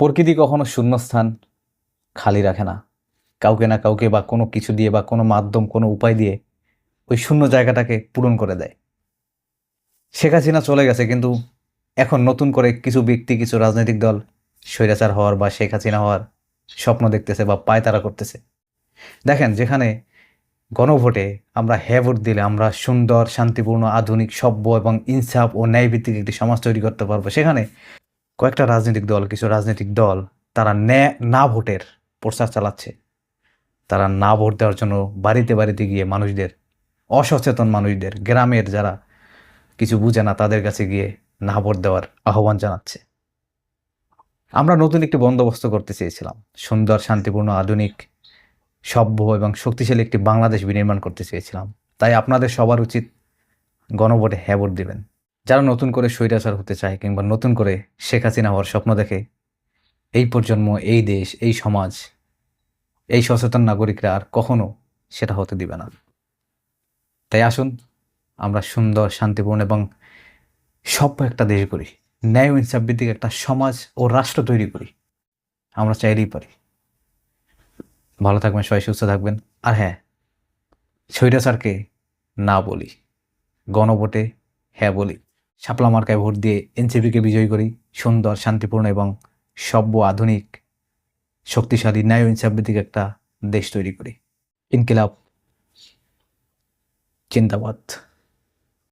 প্রকৃতি কখনো শূন্যস্থান খালি রাখে না। কাউকে না কাউকে বা কোনো কিছু দিয়ে বা কোনো মাধ্যম, কোনো উপায় দিয়ে ওই শূন্য জায়গাটাকে পূরণ করে দেয়। শেখ হাসিনা চলে গেছে, কিন্তু এখন নতুন করে কিছু ব্যক্তি, কিছু রাজনৈতিক দল স্বৈরাচার হওয়ার বা শেখ হাসিনা হওয়ার স্বপ্ন দেখতেছে বা পায়তারা করতেছে। দেখেন, যেখানে গণভোটে আমরা হ্যাঁ ভোট দিলে আমরা সুন্দর, শান্তিপূর্ণ, আধুনিক, সভ্য এবং ইনসাফ ও ন্যায়ভিত্তিক একটি সমাজ তৈরি করতে পারবো, সেখানে কয়েকটা রাজনৈতিক দল, কিছু রাজনৈতিক দল তারা না ভোটের প্রচার চালাচ্ছে। তারা না ভোট দেওয়ার জন্য বাড়িতে বাড়িতে গিয়ে মানুষদের, অসচেতন মানুষদের, গ্রামের যারা কিছু বুঝে না তাদের কাছে গিয়ে না ভোট দেওয়ার আহ্বান জানাচ্ছে। আমরা নতুন একটি বন্দোবস্ত করতে চেয়েছিলাম, সুন্দর, শান্তিপূর্ণ, আধুনিক, সভ্য এবং শক্তিশালী একটি বাংলাদেশ বিনির্মাণ করতে চেয়েছিলাম। তাই আপনাদের সবার উচিত গণভোটে হ্যাঁ ভোট দিবেন। যারা নতুন করে স্বৈরাচার হতে চায় কিংবা নতুন করে শেখ হাসিনা হওয়ার স্বপ্ন দেখে, এই প্রজন্ম, এই দেশ, এই সমাজ, এই সচেতন নাগরিকরা আর কখনো সেটা হতে দিবে না। তাই আসুন আমরা সুন্দর, শান্তিপূর্ণ এবং সভ্য একটা দেশ গড়ি, ন্যায় ও ইনসাফ ভিত্তিক একটা সমাজ ও রাষ্ট্র তৈরি করি। আমরা চাইলেই পারি। ভালো থাকবেন, সবাই সুস্থ থাকবেন। আর হ্যাঁ, স্বৈরাচারকে না বলি, গণভোটে হ্যাঁ বলি। শাপলা মার্কায় ভোট দিয়ে এনসিপিকে বিজয়ী করি, সুন্দর, শান্তিপূর্ণ এবং সভ্য, আধুনিক, শক্তিশালী, ন্যায় ও ইনসাফ ভিত্তিক একটা দেশ তৈরি করি। ইনকিলাব জিন্দাবাদ।